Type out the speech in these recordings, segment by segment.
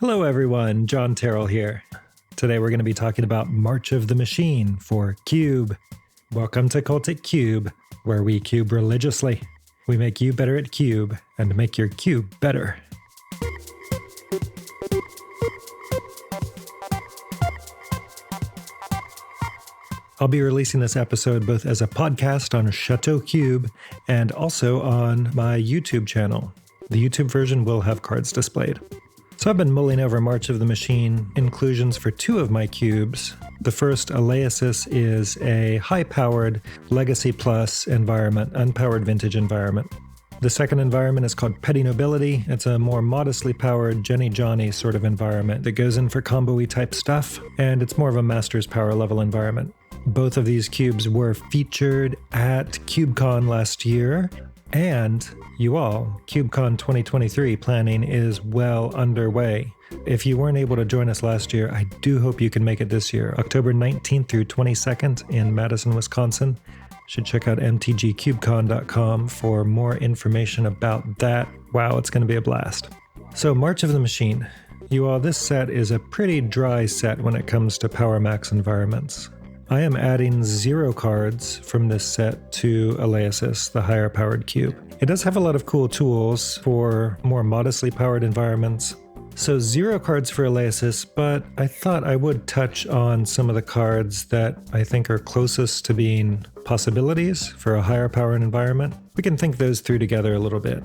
Hello everyone, John Terrell here. Today we're going to be talking about March of the Machine for Cube. Welcome to Cultic Cube, where we cube religiously. We make you better at Cube and make your cube better. I'll be releasing this episode both as a podcast on Chateau Cube and also on my YouTube channel. The YouTube version will have cards displayed. So I've been mulling over March of the Machine inclusions for two of my cubes. The first, Aleasis, is a high-powered Legacy Plus environment, unpowered vintage environment. The second environment is called Petty Nobility. It's a more modestly powered Jenny Johnny sort of environment that goes in for combo-y type stuff, and it's more of a Master's Power level environment. Both of these cubes were featured at CubeCon last year, and you all, CubeCon 2023 planning is well underway. If you weren't able to join us last year, I do hope you can make it this year, October 19th through 22nd in Madison, Wisconsin. Should check out MTGCubeCon.com for more information about that. Wow, it's going to be a blast. So March of the Machine. You all, this set is a pretty dry set when it comes to Power Max environments. I am adding 0 cards from this set to Aleasis, the higher powered cube. It does have a lot of cool tools for more modestly powered environments. So 0 cards for Aleasis, but I thought I would touch on some of the cards that I think are closest to being possibilities for a higher powered environment. We can think those through together a little bit.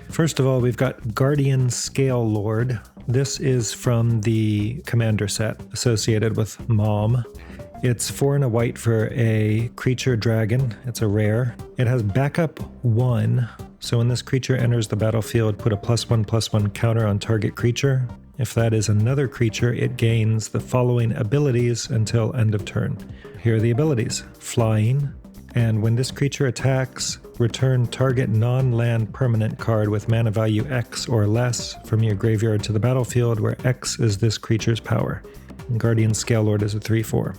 First of all, we've got Guardian Scale Lord. This is from the Commander set associated with MOM. It's 4 and a white for a creature dragon. It's a rare. It has backup 1, so when this creature enters the battlefield, put a +1/+1 counter on target creature. If that is another creature, it gains the following abilities until end of turn. Here are the abilities. Flying, and when this creature attacks, return target non-land permanent card with mana value X or less from your graveyard to the battlefield, where X is this creature's power. Guardian Scale Lord is a 3/4.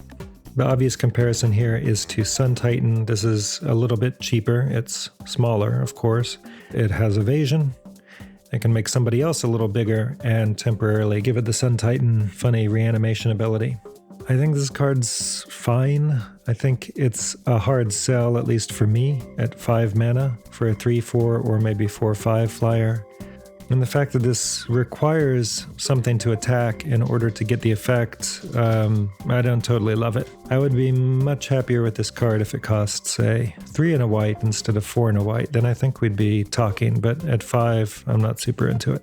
The obvious comparison here is to Sun Titan. This is a little bit cheaper. It's smaller, of course. It has evasion. It can make somebody else a little bigger and temporarily give it the Sun Titan funny reanimation ability. I think this card's fine. I think it's a hard sell, at least for me, at 5 mana for a 3/4 or maybe 4/5 flyer. And the fact that this requires something to attack in order to get the effect, I don't totally love it. I would be much happier with this card if it cost, say, 3 and a white instead of 4 and a white. Then I think we'd be talking, but at 5, I'm not super into it.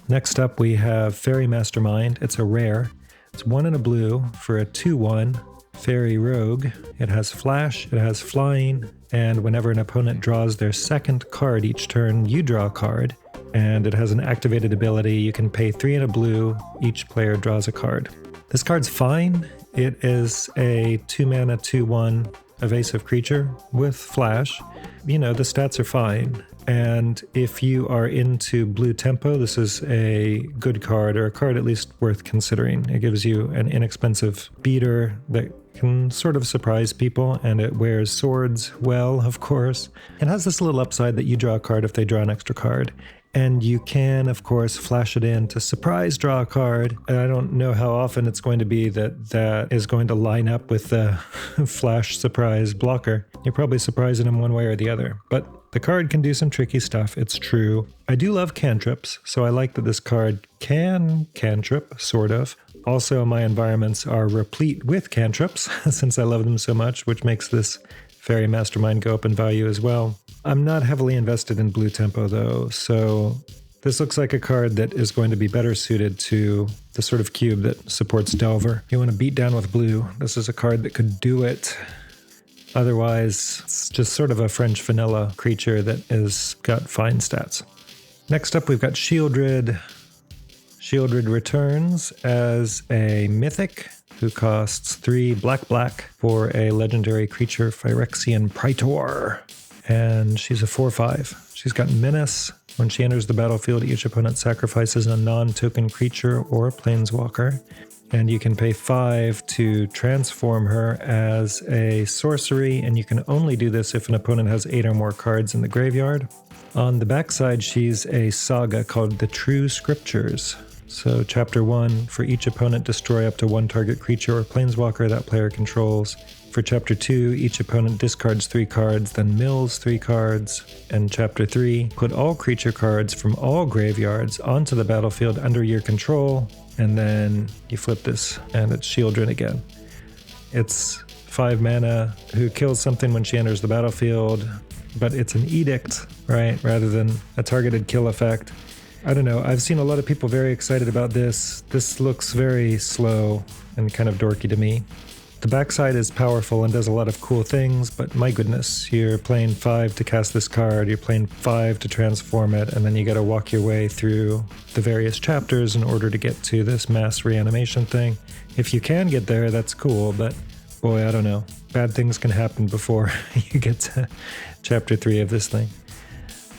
Next up, we have Fairy Mastermind. It's a rare. It's 1 and a blue for a 2/1 Fairy Rogue. It has flash, it has flying, and whenever an opponent draws their second card each turn, you draw a card. And it has an activated ability. You can pay 3 and a blue. Each player draws a card. This card's fine. It is a 2 mana 2/1 evasive creature with flash. You know, the stats are fine. And if you are into blue tempo, this is a good card, or a card at least worth considering. It gives you an inexpensive beater that can sort of surprise people, and it wears swords well, of course. It has this little upside that you draw a card if they draw an extra card. And you can, of course, flash it in to surprise draw a card. And I don't know how often it's going to be that is going to line up with the flash surprise blocker. You're probably surprising them one way or the other. But the card can do some tricky stuff, it's true. I do love cantrips, so I like that this card can cantrip, sort of. Also, my environments are replete with cantrips, since I love them so much, which makes this Fairy Mastermind go up in value as well. I'm not heavily invested in blue tempo though, so this looks like a card that is going to be better suited to the sort of cube that supports Delver. You want to beat down with blue, this is a card that could do it. Otherwise, it's just sort of a French vanilla creature that has got fine stats. Next up, we've got Shieldred. Shieldred returns as a mythic who costs 3 black for a legendary creature, Phyrexian Praetor. And she's a 4/5. She's got Menace. When she enters the battlefield, each opponent sacrifices a non-token creature or planeswalker. And you can pay 5 to transform her as a sorcery, and you can only do this if an opponent has 8 or more cards in the graveyard. On the backside, she's a saga called The True Scriptures. So chapter 1, for each opponent destroy up to one target creature or planeswalker that player controls. For chapter 2, each opponent discards 3 cards, then mills 3 cards. And chapter 3, put all creature cards from all graveyards onto the battlefield under your control. And then you flip this and it's Shieldred again. It's 5 mana who kills something when she enters the battlefield, but it's an edict, right? Rather than a targeted kill effect. I don't know, I've seen a lot of people very excited about this. This looks very slow and kind of dorky to me. The backside is powerful and does a lot of cool things, but my goodness, you're playing 5 to cast this card, you're playing 5 to transform it, and then you gotta walk your way through the various chapters in order to get to this mass reanimation thing. If you can get there, that's cool, but boy, I don't know. Bad things can happen before you get to chapter 3 of this thing.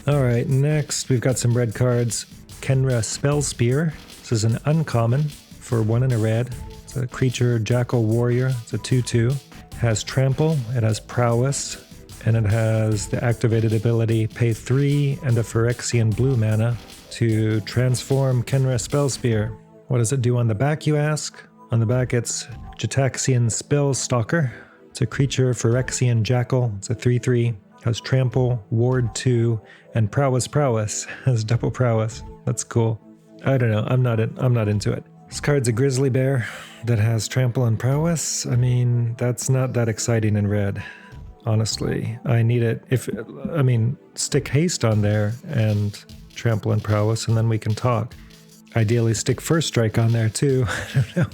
Alright, next we've got some red cards. Kenra Spellspear. This is an uncommon for 1 and a red. It's a creature, Jackal Warrior. It's a 2/2. It has Trample, it has Prowess, and it has the activated ability pay 3 and a Phyrexian blue mana to transform Kenra Spellspear. What does it do on the back, you ask? On the back it's Jataxian Spellstalker. It's a creature, Phyrexian Jackal. It's a 3/3. Has Trample, Ward 2, and Prowess has double Prowess. That's cool. I don't know, I'm not into it. This card's a Grizzly Bear that has Trample and Prowess. I mean, that's not that exciting in red, honestly. I need it, stick Haste on there and Trample and Prowess, and then we can talk. Ideally stick First Strike on there too. I don't know.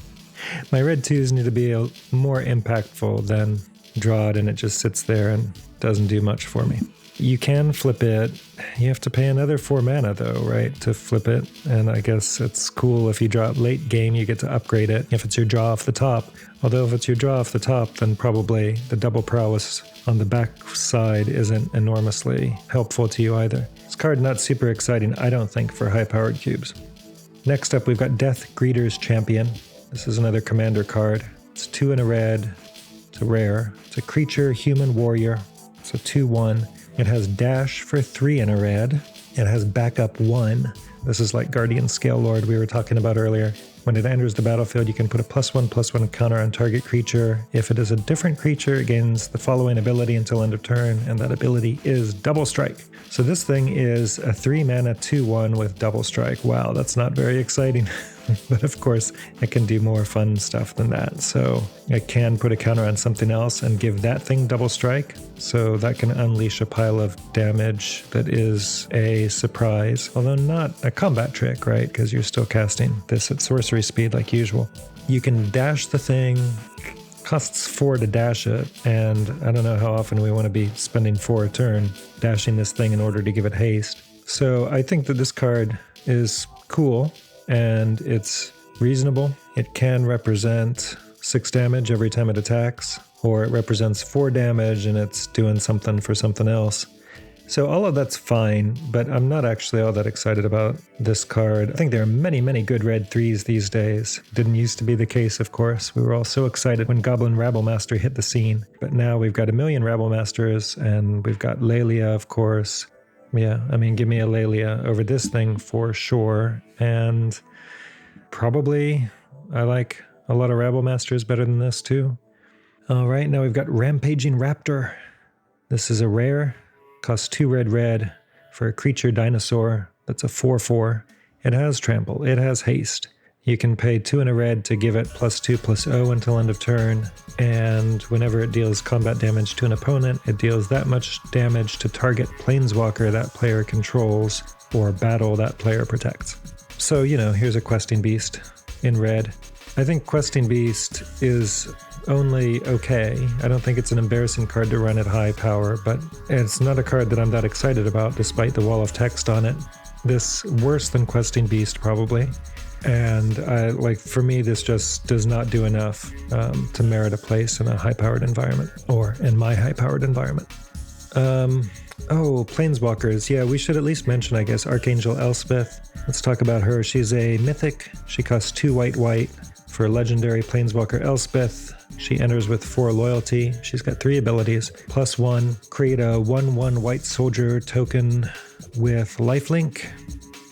My red 2s need to be more impactful than draw it and it just sits there and doesn't do much for me. You can flip it. You have to pay another 4 mana though, right, to flip it. And I guess it's cool if you draw it late game, you get to upgrade it if it's your draw off the top. Although if it's your draw off the top, then probably the double Prowess on the back side isn't enormously helpful to you either. This card not super exciting, I don't think, for high-powered cubes. Next up, we've got Death Greeter's Champion. This is another commander card. It's 2 and a red. It's a rare. It's a creature, human warrior. It's a 2/1. It has dash for 3 and a red. It has backup 1. This is like Guardian Scale Lord we were talking about earlier. When it enters the battlefield, you can put a +1/+1 counter on target creature. If it is a different creature, it gains the following ability until end of turn, and that ability is Double Strike. So this thing is a 3 mana 2/1 with Double Strike. Wow, that's not very exciting. But of course, it can do more fun stuff than that. So I can put a counter on something else and give that thing Double Strike. So that can unleash a pile of damage that is a surprise. Although not a combat trick, right? Because you're still casting this at sorcery speed like usual. You can dash the thing. Costs 4 to dash it. And I don't know how often we want to be spending 4 a turn dashing this thing in order to give it haste. So I think that this card is cool. And it's reasonable. It can represent 6 damage every time it attacks, or it represents 4 damage and it's doing something for something else. So all of that's fine, but I'm not actually all that excited about this card. I think there are many, many good red 3s these days. Didn't used to be the case, of course. We were all so excited when Goblin Rabblemaster hit the scene. But now we've got a million Rabblemasters, and we've got Lelia, of course. Yeah, I mean, give me a Lelia over this thing for sure. And probably I like a lot of Rabble-Masters better than this too. All right, now we've got Rampaging Raptor. This is a rare. Costs 2 red for a creature dinosaur. That's a 4/4. It has Trample. It has Haste. You can pay 2 and a red to give it +2/+0 until end of turn, and whenever it deals combat damage to an opponent, it deals that much damage to target planeswalker that player controls or battle that player protects. So, you know, here's a Questing Beast in red. I think Questing Beast is only okay. I don't think it's an embarrassing card to run at high power, but it's not a card that I'm that excited about despite the wall of text on it. This worse than Questing Beast probably. And for me, this just does not do enough to merit a place in a high-powered environment, or in my high-powered environment. Planeswalkers. Yeah, we should at least mention, I guess, Archangel Elspeth. Let's talk about her. She's a mythic. She costs 2 white for legendary Planeswalker Elspeth. She enters with 4 loyalty. She's got 3 abilities. +1, create a 1/1 white soldier token with lifelink.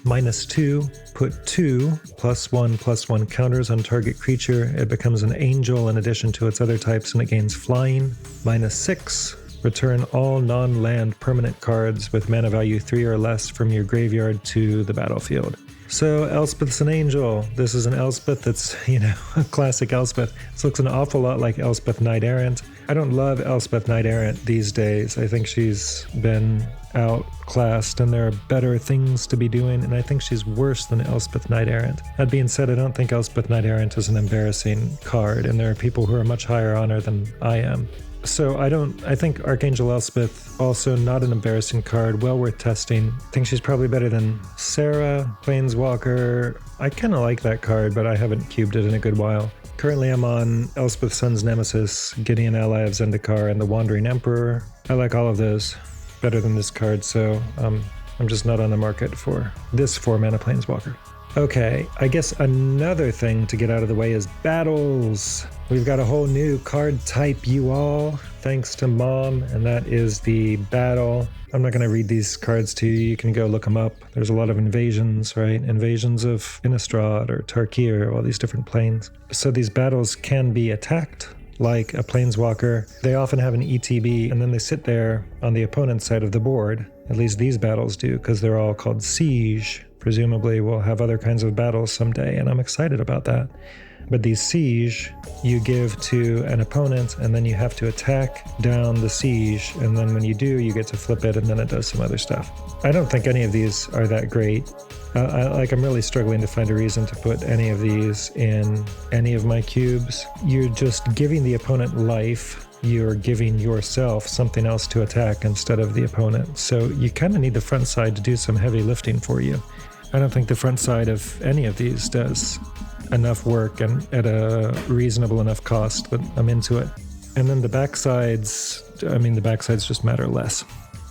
-2, put 2 +1/+1 counters on target creature. It becomes an angel in addition to its other types, and it gains flying. -6, return all non-land permanent cards with mana value 3 or less from your graveyard to the battlefield. So Elspeth's an angel. This is an Elspeth that's, a classic Elspeth. This looks an awful lot like Elspeth Knight Errant. I don't love Elspeth Knight Errant these days. I think she's been outclassed and there are better things to be doing, and I think she's worse than Elspeth Knight Errant. That being said, I don't think Elspeth Knight Errant is an embarrassing card, and there are people who are much higher on her than I am. So I think Archangel Elspeth, also not an embarrassing card, well worth testing. I think she's probably better than Sarah, Planeswalker. I kind of like that card, but I haven't cubed it in a good while. Currently I'm on Elspeth Sun's Nemesis, Gideon Ally of Zendikar, and the Wandering Emperor. I like all of those better than this card, so I'm just not on the market for this 4-mana Planeswalker. Okay, I guess another thing to get out of the way is battles. We've got a whole new card type, you all, thanks to Mom, and that is the battle. I'm not going to read these cards to you. You can go look them up. There's a lot of invasions, right? Invasions of Innistrad or Tarkir, all these different planes. So these battles can be attacked like a Planeswalker. They often have an ETB, and then they sit there on the opponent's side of the board. At least these battles do, because they're all called Siege. Presumably we'll have other kinds of battles someday, and I'm excited about that. But these Siege, you give to an opponent, and then you have to attack down the Siege, and then when you do, you get to flip it, and then it does some other stuff. I don't think any of these are that great. I'm really struggling to find a reason to put any of these in any of my cubes. You're just giving the opponent life. You're giving yourself something else to attack instead of the opponent. So you kind of need the front side to do some heavy lifting for you. I don't think the front side of any of these does enough work and at a reasonable enough cost that I'm into it. And then the backsides just matter less,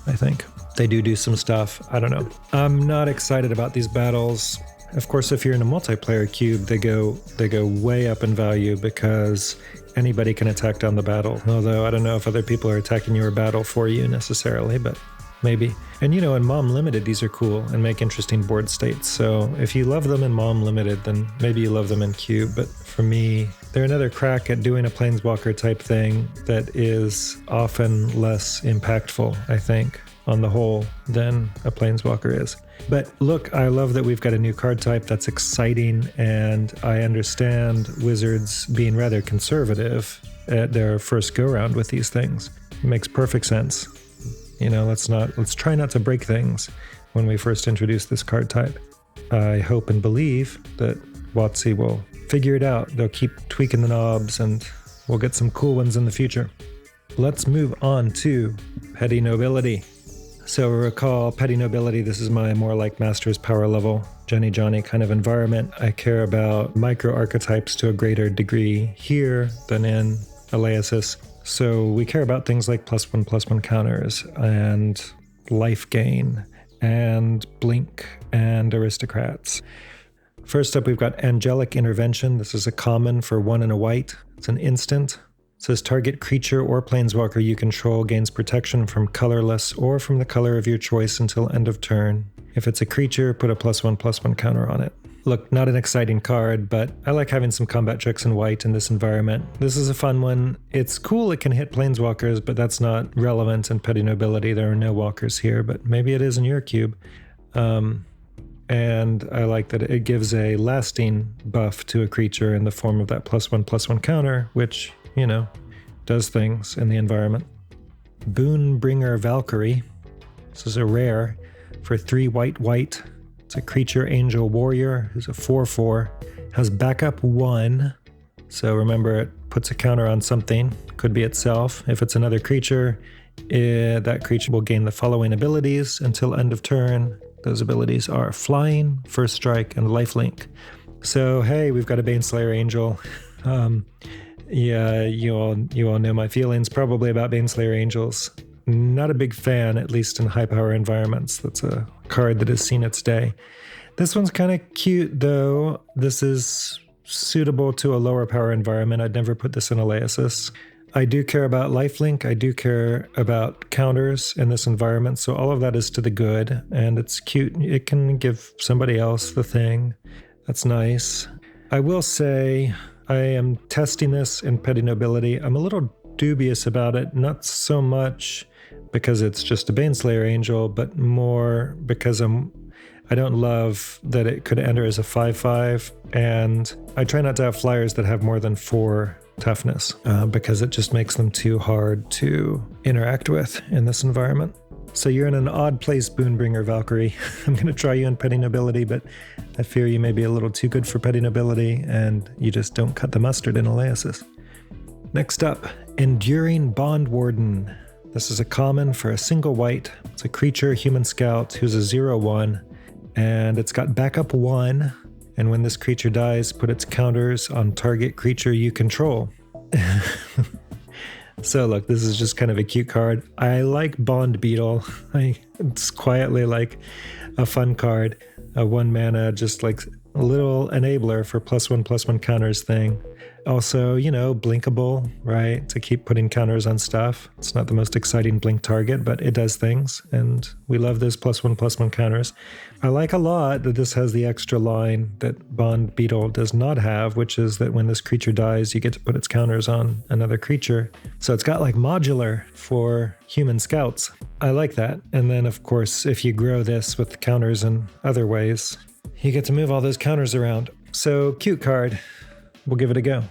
I think. They do some stuff. I don't know. I'm not excited about these battles. Of course, if you're in a multiplayer cube, they go way up in value because anybody can attack down the battle. Although I don't know if other people are attacking your battle for you necessarily, but maybe. And in MOM Limited, these are cool and make interesting board states. So if you love them in MOM Limited, then maybe you love them in Cube. But for me, they're another crack at doing a Planeswalker type thing that is often less impactful, I think, on the whole, than a Planeswalker is. But look, I love that we've got a new card type. That's exciting. And I understand Wizards being rather conservative at their first go-round with these things. It makes perfect sense. Let's try not to break things when we first introduce this card type. I hope and believe that WotC will figure it out. They'll keep tweaking the knobs and we'll get some cool ones in the future. Let's move on to Petty Nobility. So recall, Petty Nobility, this is my more like Master's Power level, Johnny kind of environment. I care about micro-archetypes to a greater degree here than in Elaesis. So we care about things like +1/+1 counters and life gain and blink and aristocrats. First up, we've got Angelic Intervention. This is a common for 1 and a white. It's an instant. It says target creature or planeswalker you control gains protection from colorless or from the color of your choice until end of turn. If it's a creature, put a +1/+1 counter on it. Look, not an exciting card, but I like having some combat tricks in white in this environment. This is a fun one. It's cool it can hit planeswalkers, but that's not relevant in Petty Nobility. There are no walkers here, but maybe it is in your cube. And I like that it gives a lasting buff to a creature in the form of that +1/+1 counter, which, does things in the environment. Boonbringer Valkyrie. This is a rare for 3 white. It's a creature angel warrior who's a 4/4, has backup 1. So remember, it puts a counter on something, could be itself. If it's another creature, that creature will gain the following abilities until end of turn. Those abilities are flying, first strike, and lifelink. So hey, we've got a Baneslayer Angel. Yeah, you all know my feelings probably about Baneslayer Angels. Not a big fan, at least in high power environments. That's a card that has seen its day. This one's kind of cute though. This is suitable to a lower power environment. I'd never put this in Elaesis. I do care about lifelink. I do care about counters in this environment. So all of that is to the good, and it's cute. It can give somebody else the thing. That's nice. I will say I am testing this in Petty Nobility. I'm a little dubious about it, not so much because it's just a Baneslayer Angel, but more because I don't love that it could enter as a 5/5, and I try not to have flyers that have more than 4 toughness because it just makes them too hard to interact with in this environment. So you're in an odd place, Boonbringer Valkyrie. I'm going to try you in Petty Nobility, but I fear you may be a little too good for Petty Nobility, and you just don't cut the mustard in Elaesis. Next up, Enduring Bond Warden. This is a common for a single white. It's a creature, human scout, who's a 0/1, and it's got backup 1, and when this creature dies, put its counters on target creature you control. So look, this is just kind of a cute card. I like Bond Beetle. It's quietly like a fun card. A 1 mana, just like a little enabler for +1/+1 counters thing. Also, blinkable, right? To keep putting counters on stuff. It's not the most exciting blink target, but it does things, and we love those +1/+1 counters. I like a lot that this has the extra line that Bond Beetle does not have, which is that when this creature dies, you get to put its counters on another creature. So it's got like modular for human scouts. I like that. And then, of course, if you grow this with counters in other ways, you get to move all those counters around. So, cute card. We'll give it a go.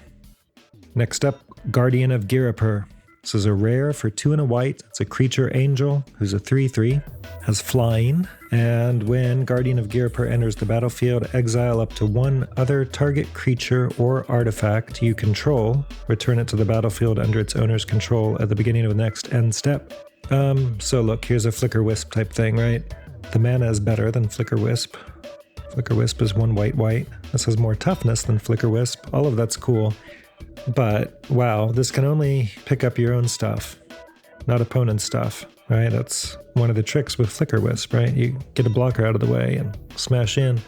Next up, Guardian of Girapur. This is a rare for 2 and a white. It's a creature angel who's a 3/3, has flying, and when Guardian of Girapur enters the battlefield, exile up to 1 other target creature or artifact you control. Return it to the battlefield under its owner's control at the beginning of the next end step. So look, here's a Flicker Wisp type thing, right? The mana is better than Flicker Wisp. Flicker Wisp is 1 white. This has more toughness than Flicker Wisp. All of that's cool. But wow, this can only pick up your own stuff, not opponent's stuff, right? That's one of the tricks with Flicker Wisp, right? You get a blocker out of the way and smash in.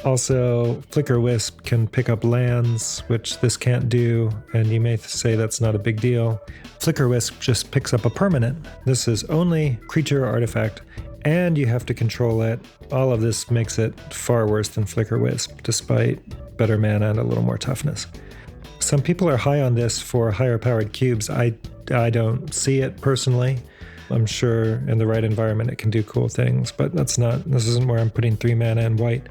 Also, Flicker Wisp can pick up lands, which this can't do, and you may say that's not a big deal. Flicker Wisp just picks up a permanent. This is only creature or artifact, and you have to control it. All of this makes it far worse than Flicker Wisp, despite better mana and a little more toughness. Some people are high on this for higher powered cubes. I don't see it personally. I'm sure in the right environment it can do cool things, but this isn't where I'm putting 3 mana in white.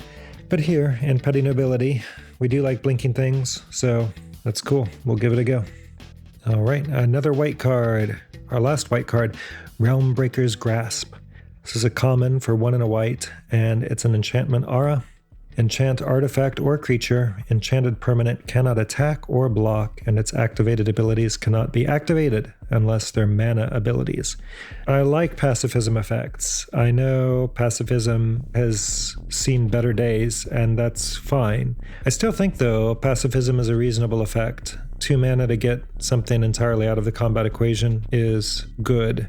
But here in Petty Nobility, we do like blinking things, so that's cool. We'll give it a go. All right, another white card. Our last white card, Realmbreaker's Grasp. This is a common for 1 and a white, and it's an enchantment aura. Enchant artifact or creature. Enchanted permanent cannot attack or block, and its activated abilities cannot be activated unless they're mana abilities. I like pacifism effects. I know pacifism has seen better days, and that's fine. I still think, though, pacifism is a reasonable effect. 2 mana to get something entirely out of the combat equation is good,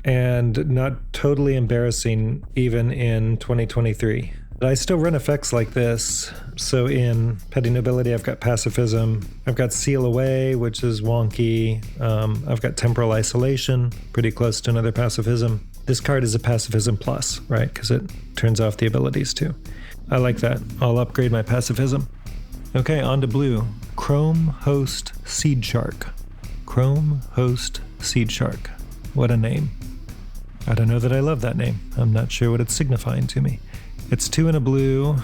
and not totally embarrassing even in 2023. I still run effects like this. So in Petty Nobility, I've got Pacifism. I've got Seal Away, which is wonky. I've got Temporal Isolation, pretty close to another Pacifism. This card is a Pacifism plus, right? Because it turns off the abilities too. I like that. I'll upgrade my Pacifism. Okay, on to blue. Chrome Host Seed Shark. Chrome Host Seed Shark. What a name. I don't know that I love that name. I'm not sure what it's signifying to me. It's 2 and a blue.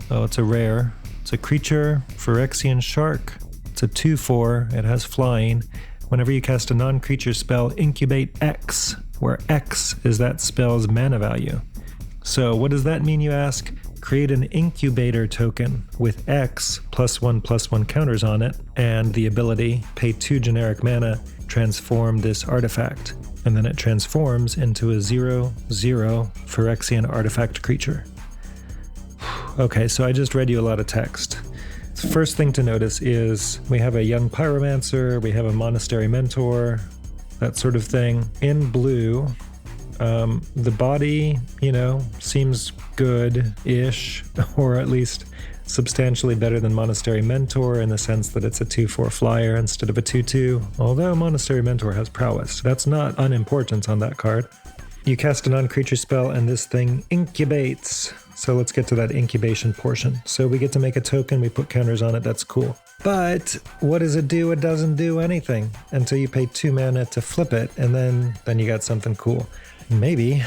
Oh, it's a rare. It's a creature, Phyrexian shark. It's a 2/4. It has flying. Whenever you cast a non-creature spell, incubate X, where X is that spell's mana value. So what does that mean, you ask? Create an incubator token with X +1/+1 counters on it, and the ability, pay 2 generic mana, transform this artifact. And then it transforms into a 0/0 Phyrexian artifact creature. Okay, so I just read you a lot of text. The first thing to notice is we have a young pyromancer, we have a monastery mentor, that sort of thing. In blue, the body, seems good-ish, or at least substantially better than Monastery Mentor in the sense that it's a 2/4 flyer instead of a 2/2, although Monastery Mentor has prowess. That's not unimportant on that card. You cast a non-creature spell and this thing incubates. So let's get to that incubation portion. So we get to make a token, we put counters on it, that's cool. But what does it do? It doesn't do anything until you pay 2 mana to flip it, and then you got something cool. Maybe,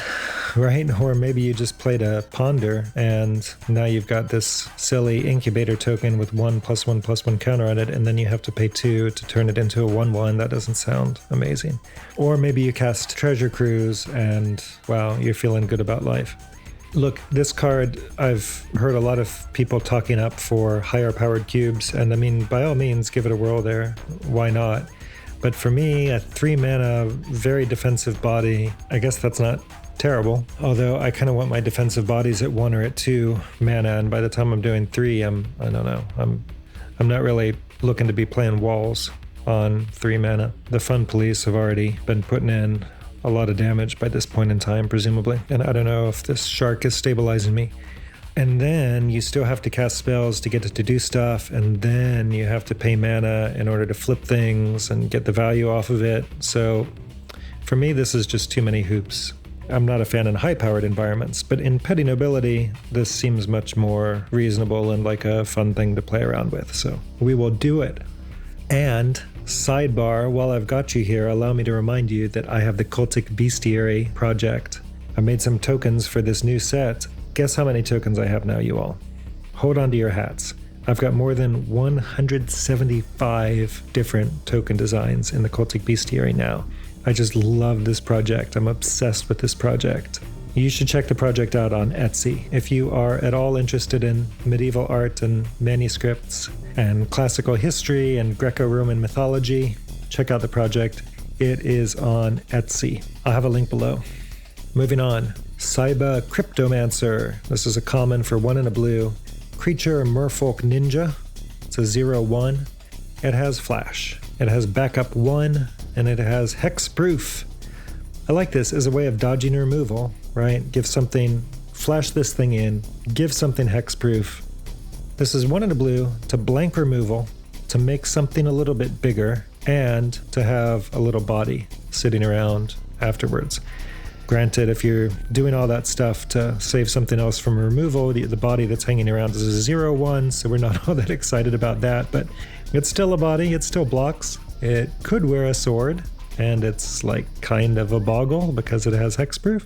right? Or maybe you just played a Ponder and now you've got this silly incubator token with 1/1/1 counter on it, and then you have to pay 2 to turn it into a 1/1. That doesn't sound amazing. Or maybe you cast Treasure Cruise and wow, you're feeling good about life. Look, this card, I've heard a lot of people talking up for higher powered cubes, and I mean, by all means, give it a whirl there. Why not? But for me, a 3 mana, very defensive body, I guess that's not terrible. Although I kind of want my defensive bodies at 1 or at 2 mana, and by the time I'm doing 3, I don't know, I'm not really looking to be playing walls on 3 mana. The Fun Police have already been putting in a lot of damage by this point in time, presumably. And I don't know if this shark is stabilizing me. And then you still have to cast spells to get it to do stuff, and then you have to pay mana in order to flip things and get the value off of it. So for me, this is just too many hoops. I'm not a fan in high-powered environments, but in Petty Nobility, this seems much more reasonable and like a fun thing to play around with. So we will do it. And sidebar, while I've got you here, allow me to remind you that I have the Cultic Bestiary project. I made some tokens for this new set. Guess how many tokens I have now, you all? Hold on to your hats. I've got more than 175 different token designs in the Cultic Bestiary now. I just love this project. I'm obsessed with this project. You should check the project out on Etsy. If you are at all interested in medieval art and manuscripts and classical history and Greco-Roman mythology, check out the project. It is on Etsy. I'll have a link below. Moving on. Saiba Cryptomancer. This is a common for 1 and a blue. Creature Merfolk Ninja. It's a 0/1. It has flash. It has backup 1, and it has hexproof. I like this as a way of dodging removal, right? Give something, flash this thing in, give something hexproof. This is 1 and a blue to blank removal, to make something a little bit bigger, and to have a little body sitting around afterwards. Granted, if you're doing all that stuff to save something else from removal, the body that's hanging around is a 0/1, so we're not all that excited about that, but it's still a body, it still blocks. It could wear a sword, and it's like kind of a boggle because it has hexproof.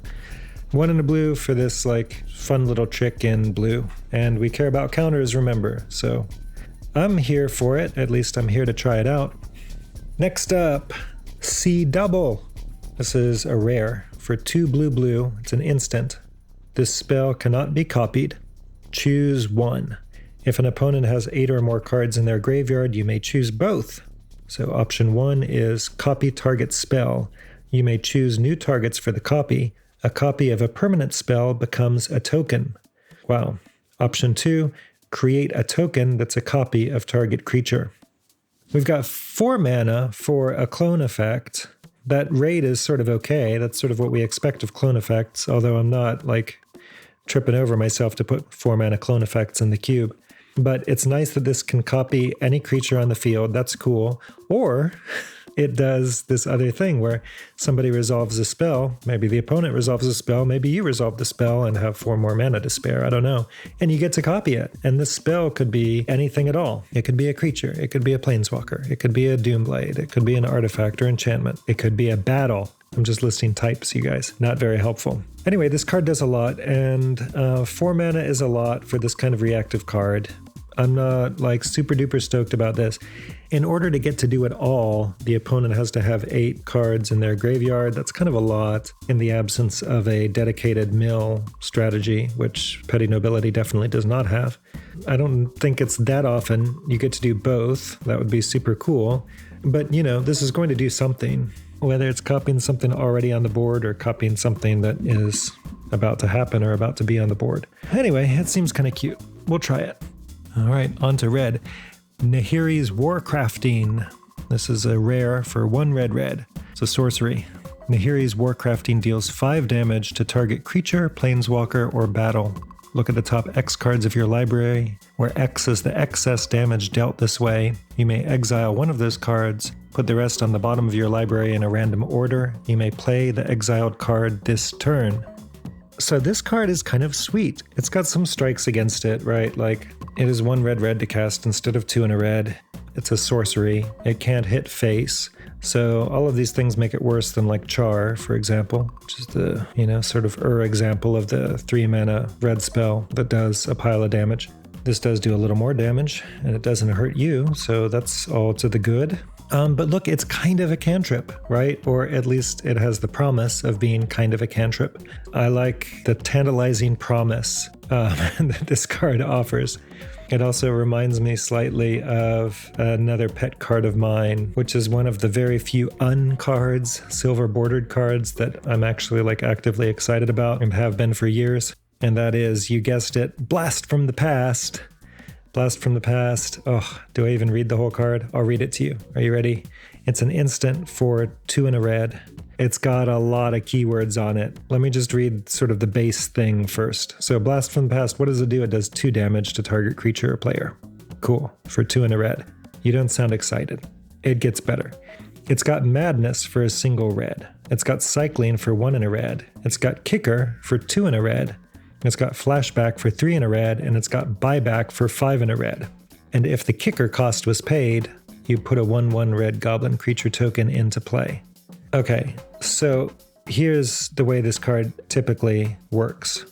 1 and a blue for this like fun little trick in blue. And we care about counters, remember, so I'm here for it. At least I'm here to try it out. Next up, C Double. This is a rare. For 2 blue, it's an instant. This spell cannot be copied. Choose 1. If an opponent has 8 or more cards in their graveyard, you may choose both. So option 1 is copy target spell. You may choose new targets for the copy. A copy of a permanent spell becomes a token. Wow. Option 2, create a token that's a copy of target creature. We've got 4 mana for a clone effect. That rate is sort of okay. That's sort of what we expect of clone effects, although I'm not like tripping over myself to put 4 mana clone effects in the cube. But it's nice that this can copy any creature on the field. That's cool. Or it does this other thing where somebody resolves a spell. Maybe the opponent resolves a spell. Maybe you resolve the spell and have 4 more mana to spare. I don't know. And you get to copy it. And this spell could be anything at all. It could be a creature. It could be a planeswalker. It could be a Doomblade. It could be an artifact or enchantment. It could be a battle. I'm just listing types, you guys. Not very helpful. Anyway, this card does a lot, and 4 mana is a lot for this kind of reactive card. I'm not like super duper stoked about this. In order to get to do it all, the opponent has to have 8 cards in their graveyard. That's kind of a lot in the absence of a dedicated mill strategy, which Petty Nobility definitely does not have. I don't think it's that often you get to do both. That would be super cool. But, you know, this is going to do something. Whether it's copying something already on the board or copying something that is about to happen or about to be on the board. Anyway, it seems kind of cute. We'll try it. All right, on to red. Nahiri's Warcrafting. This is a rare for 1 red. It's a sorcery. Nahiri's Warcrafting deals 5 damage to target creature, planeswalker, or battle. look at the top X cards of your library, where X is the excess damage dealt this way. You may exile one of those cards, put the rest on the bottom of your library in a random order. You may play the exiled card this turn. So this card is kind of sweet. It's got some strikes against it, right? Like, it is 1 red to cast instead of 2 in a red. It's a sorcery. It can't hit face. So all of these things make it worse than like Char, for example, which is the, sort of example of the 3 mana red spell that does a pile of damage. This does do a little more damage, and it doesn't hurt you, so that's all to the good. But look, it's kind of a cantrip, right? Or at least it has the promise of being kind of a cantrip. I like the tantalizing promise that this card offers. It also reminds me slightly of another pet card of mine, which is one of the very few cards, silver bordered cards that I'm actually like actively excited about and have been for years. And that is, you guessed it, Blast from the Past. Blast from the Past. Oh, do I even read the whole card? I'll read it to you. Are you ready? It's an instant for 2 in a red. It's got a lot of keywords on it. Let me just read sort of the base thing first. So Blast from the Past, what does it do? It does 2 damage to target creature or player. Cool, for 2 in a red. You don't sound excited. It gets better. It's got Madness for a single red. It's got Cycling for 1 in a red. It's got Kicker for 2 in a red. It's got Flashback for 3 in a red, and it's got Buyback for 5 in a red. And if the Kicker cost was paid, you put a 1/1 red goblin creature token into play. Okay, so here's the way this card typically works.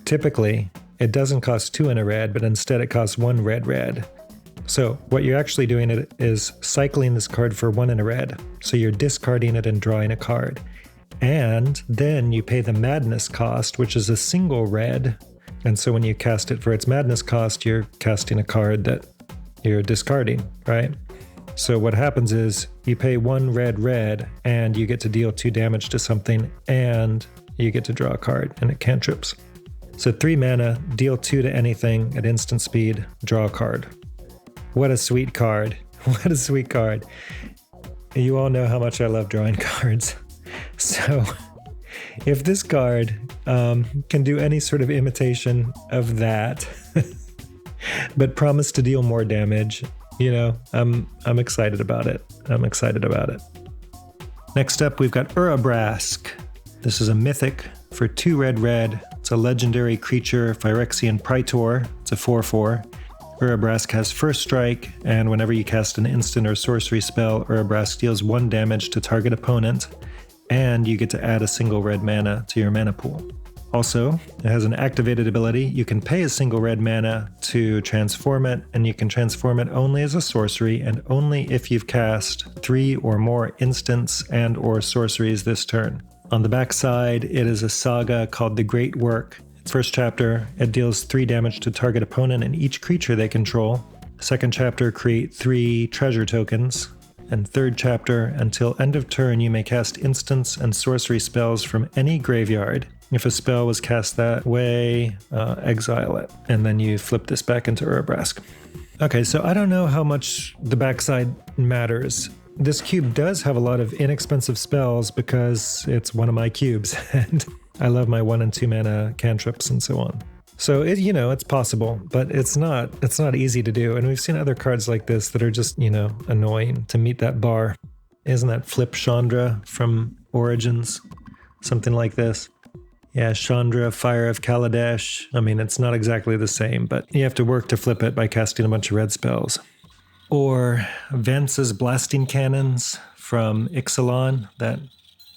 Typically, it doesn't cost 2 in a red, but instead it costs 1 red. So what you're actually doing is cycling this card for 1 in a red. So you're discarding it and drawing a card. And then you pay the Madness cost, which is a single red. And so when you cast it for its Madness cost, you're casting a card that you're discarding, right? So what happens is you pay 1 red, and you get to deal 2 damage to something, and you get to draw a card, and it cantrips. So 3 mana, deal 2 to anything at instant speed, draw a card. What a sweet card. What a sweet card. You all know how much I love drawing cards. So if this card can do any sort of imitation of that, but promise to deal more damage, I'm excited about it. I'm excited about it. Next up, we've got Urabrask. This is a mythic for 2 red. It's a legendary creature, Phyrexian Praetor. It's a 4/4. Urabrask has first strike, and whenever you cast an instant or sorcery spell, Urabrask deals 1 damage to target opponent, and you get to add a single red mana to your mana pool. Also, it has an activated ability. You can pay a single red mana to transform it, and you can transform it only as a sorcery and only if you've cast 3 or more instants and or sorceries this turn. On the backside, it is a saga called The Great Work. First chapter, it deals 3 damage to target opponent and each creature they control. Second chapter, create 3 treasure tokens. And third chapter, until end of turn, you may cast instants and sorcery spells from any graveyard. If a spell was cast that way, exile it. And then you flip this back into Urabrask. Okay, so I don't know how much the backside matters. This cube does have a lot of inexpensive spells because it's one of my cubes, and I love my 1 and 2 mana cantrips and so on. So it's possible, but it's not easy to do. And we've seen other cards like this that are just, annoying to meet that bar. Isn't that Flip Chandra from Origins? Something like this. Yeah, Chandra, Fire of Kaladesh. I mean, it's not exactly the same, but you have to work to flip it by casting a bunch of red spells. Or Vance's Blasting Cannons from Ixalan, that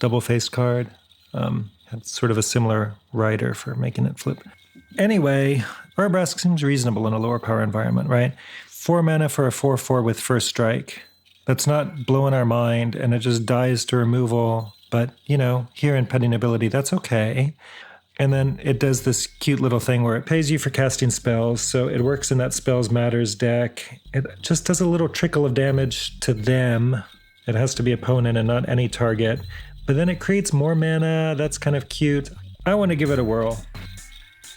double-faced card. Had sort of a similar rider for making it flip. Anyway, Urabrask seems reasonable in a lower power environment, right? 4 mana for a 4/4 with first strike. That's not blowing our mind, and it just dies to removal. But, here in Petting Ability, that's okay. And then it does this cute little thing where it pays you for casting spells, so it works in that Spells Matters deck. It just does a little trickle of damage to them. It has to be opponent and not any target. But then it creates more mana. That's kind of cute. I want to give it a whirl.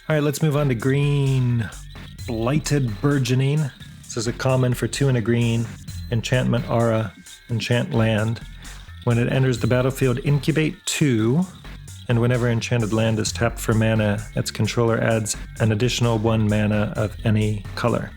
All right, let's move on to green. Blighted Burgeoning. This is a common for 2 and a green. Enchantment Aura. Enchant land. When it enters the battlefield, incubate 2. and whenever enchanted land is tapped for mana, its controller adds an additional 1 mana of any color.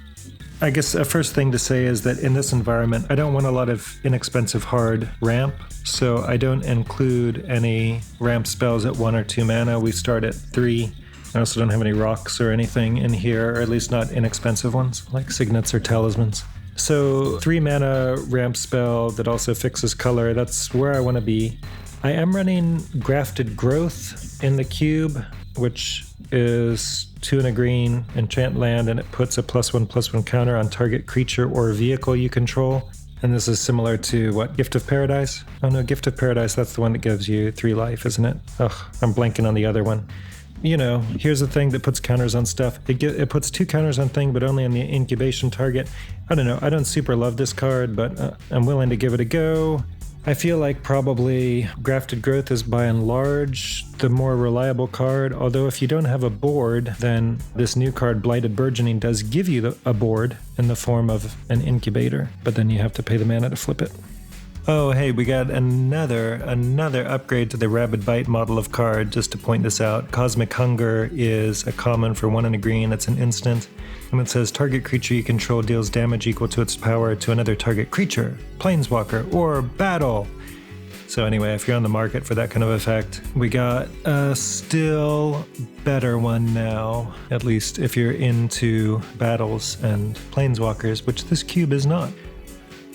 I guess a first thing to say is that in this environment, I don't want a lot of inexpensive hard ramp, so I don't include any ramp spells at 1 or 2 mana. We start at 3. I also don't have any rocks or anything in here, or at least not inexpensive ones, like signets or talismans. So 3 mana ramp spell that also fixes color, that's where I want to be. I am running Grafted Growth in the cube, which is 2 and a green, enchant land, and it puts a +1/+1 counter on target creature or vehicle you control. And this is similar to, what, Gift of Paradise? Oh no, Gift of Paradise, that's the one that gives you 3 life, isn't it? Ugh, I'm blanking on the other one. You know, here's a thing that puts counters on stuff. It puts 2 counters on thing, but only on the incubation target. I don't know, I don't super love this card, but I'm willing to give it a go. I feel like probably Grafted Growth is by and large the more reliable card, although if you don't have a board, then this new card, Blighted Burgeoning, does give you a board in the form of an incubator, but then you have to pay the mana to flip it. Oh, hey, we got another upgrade to the Rabid Bite model of card, just to point this out. Cosmic Hunger is a common for 1 and a green. It's an instant. And it says target creature you control deals damage equal to its power to another target creature, planeswalker, or battle. So anyway, if you're on the market for that kind of effect, we got a still better one now, at least if you're into battles and planeswalkers, which this cube is not.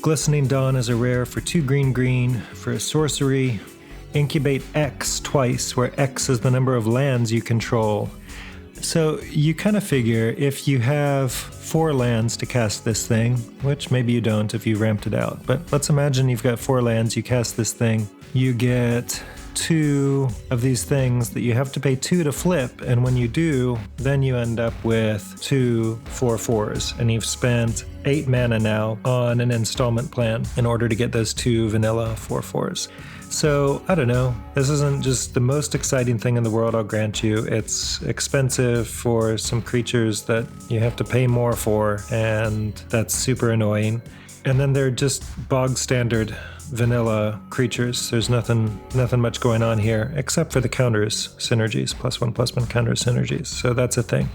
Glistening Dawn is a rare for 2 green for a sorcery. Incubate X twice, where X is the number of lands you control. So you kind of figure if you have 4 lands to cast this thing, which maybe you don't if you ramped it out, but let's imagine you've got 4 lands, you cast this thing, you get 2 of these things that you have to pay 2 to flip, and when you do, then you end up with 2 4/4s, and you've spent 8 mana now on an installment plan in order to get those 2 vanilla 4/4s. So, I don't know, this isn't just the most exciting thing in the world, I'll grant you. It's expensive for some creatures that you have to pay more for, and that's super annoying. And then they're just bog standard vanilla creatures. There's nothing much going on here, except for the counters synergies, +1/+1 counter synergies, so that's a thing.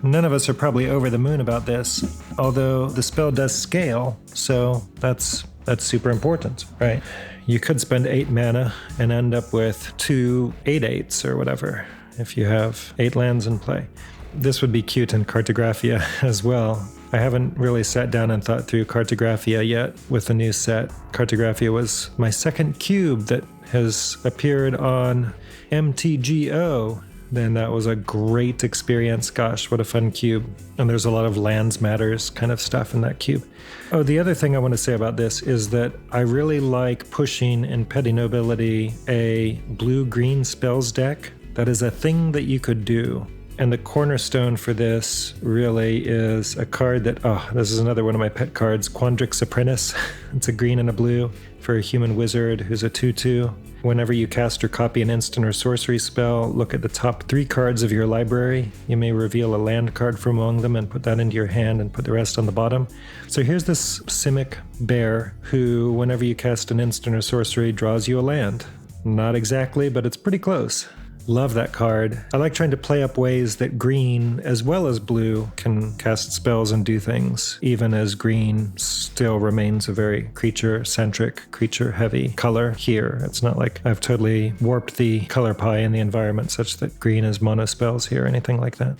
None of us are probably over the moon about this, although the spell does scale, so that's super important, right? You could spend 8 mana and end up with 2 8/8s or whatever, if you have 8 lands in play. This would be cute in Cartographia as well. I haven't really sat down and thought through Cartographia yet with the new set. Cartographia was my second cube that has appeared on MTGO. Then that was a great experience. Gosh, what a fun cube. And there's a lot of lands matters kind of stuff in that cube. Oh, the other thing I want to say about this is that I really like pushing in Petty Nobility a blue-green spells deck. That is a thing that you could do. And the cornerstone for this really is a card that, this is another one of my pet cards, Quandrix Apprentice. It's a green and a blue for a human wizard who's a 2/2. Whenever you cast or copy an instant or sorcery spell, look at the top 3 cards of your library. You may reveal a land card from among them and put that into your hand and put the rest on the bottom. So here's this Simic bear who, whenever you cast an instant or sorcery, draws you a land. Not exactly, but it's pretty close. Love that card. I like trying to play up ways that green, as well as blue, can cast spells and do things, even as green still remains a very creature-centric, creature-heavy color here. It's not like I've totally warped the color pie in the environment such that green is mono spells here or anything like that.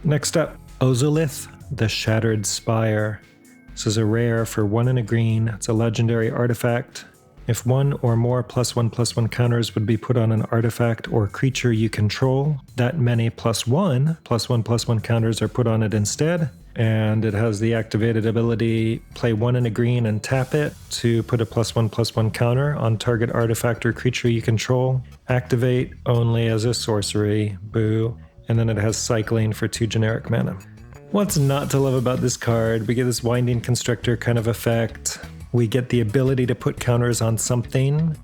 Next up, Ozolith, the Shattered Spire. This is a rare for 1 and a green. It's a legendary artifact. If 1 or more +1/+1 counters would be put on an artifact or creature you control, that many +1/+1 counters are put on it instead. And it has the activated ability, play 1 and a green and tap it to put a +1/+1 counter on target artifact or creature you control. Activate only as a sorcery, boo. And then it has cycling for 2 generic mana. What's not to love about this card? We get this Winding Constructor kind of effect. We get the ability to put counters on something,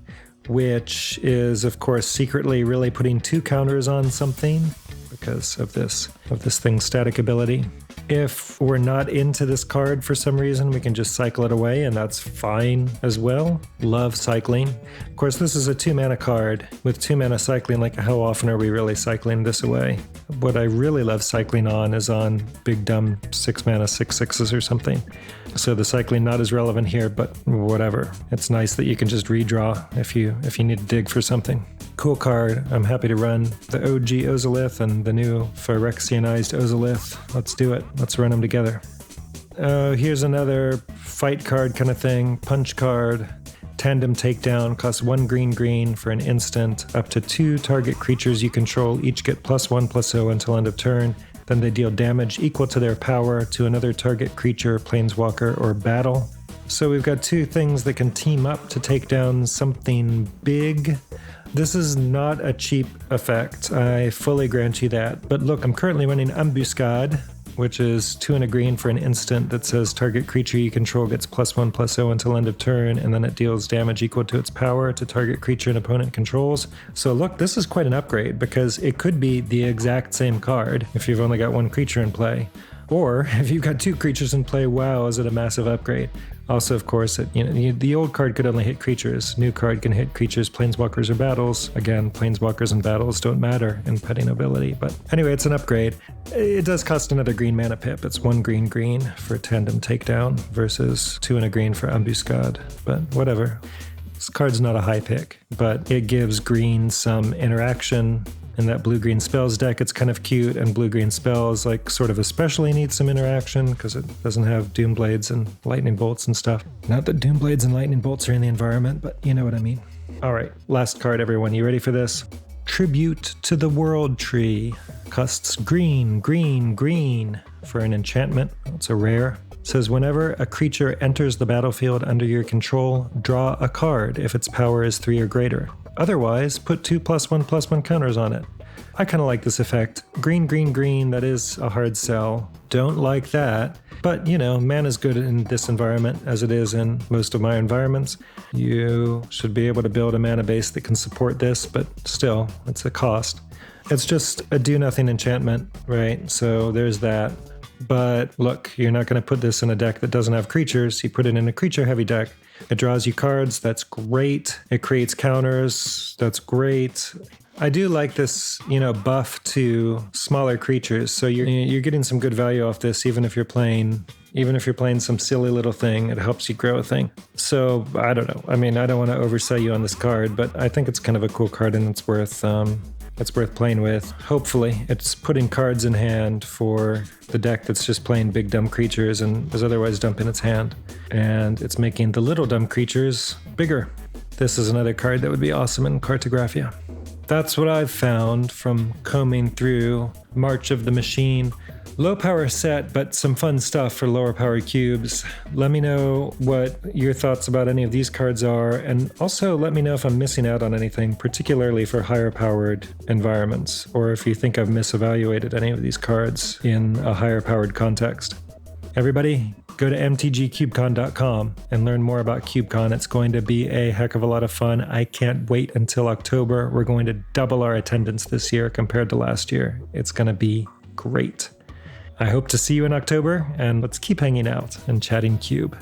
which is, of course, secretly really putting 2 counters on something because of this thing's static ability. If we're not into this card for some reason, we can just cycle it away, and that's fine as well. Love cycling. Of course, this is a 2-mana card. With 2-mana cycling, like how often are we really cycling this away? What I really love cycling on is on big dumb 6-mana 6/6s or something. So the cycling not as relevant here, but whatever. It's nice that you can just redraw if you need to dig for something. Cool card. I'm happy to run the OG Ozolith and the new Phyrexianized Ozolith. Let's do it. Let's run them together. Here's another fight card kind of thing. Punch card. Tandem Takedown. Costs 1 green for an instant. Up to 2 target creatures you control each get +1/+0 until end of turn. Then they deal damage equal to their power to another target creature, planeswalker, or battle. So we've got 2 things that can team up to take down something big. This is not a cheap effect, I fully grant you that. But look, I'm currently running Ambuscade, which is 2 and a green for an instant that says target creature you control gets +1/+0 until end of turn, and then it deals damage equal to its power to target creature an opponent controls. So look, this is quite an upgrade because it could be the exact same card if you've only got 1 creature in play. Or if you've got 2 creatures in play, wow, is it a massive upgrade. Also, of course, the old card could only hit creatures. New card can hit creatures, planeswalkers, or battles. Again, planeswalkers and battles don't matter in petty nobility. But anyway, it's an upgrade. It does cost another green mana pip. It's 1 green for Tandem Takedown versus 2 and a green for Ambuscade. But whatever. This card's not a high pick, but it gives green some interaction. In that blue-green spells deck, it's kind of cute, and blue-green spells like sort of especially need some interaction because it doesn't have Doomblades and Lightning Bolts and stuff. Not that Doomblades and Lightning Bolts are in the environment, but you know what I mean. All right, last card, everyone. You ready for this? Tribute to the World Tree. Costs green for an enchantment. It's a rare. Says whenever a creature enters the battlefield under your control, draw a card if its power is 3 or greater. Otherwise, put 2 +1/+1 counters on it. I kind of like this effect. Green, that is a hard sell. Don't like that. But, mana's good in this environment as it is in most of my environments. You should be able to build a mana base that can support this, but still, it's a cost. It's just a do-nothing enchantment, right? So there's that. But look, you're not going to put this in a deck that doesn't have creatures. You put it in a creature-heavy deck. It draws you cards. That's great. It creates counters. That's great. I do like this, buff to smaller creatures. So you're getting some good value off this, even if you're playing some silly little thing. It helps you grow a thing. So I don't know. I mean, I don't want to oversell you on this card, but I think it's kind of a cool card and it's worth playing with. Hopefully, it's putting cards in hand for the deck that's just playing big dumb creatures and is otherwise dumping its hand. And it's making the little dumb creatures bigger. This is another card that would be awesome in Cartographia. That's what I've found from combing through March of the Machine. Low power set, but some fun stuff for lower power cubes. Let me know what your thoughts about any of these cards are, and also let me know if I'm missing out on anything, particularly for higher powered environments, or if you think I've misevaluated any of these cards in a higher powered context. Everybody, go to mtgcubecon.com and learn more about CubeCon. It's going to be a heck of a lot of fun. I can't wait until October. We're going to double our attendance this year compared to last year. It's going to be great. I hope to see you in October, and let's keep hanging out and chatting Cube.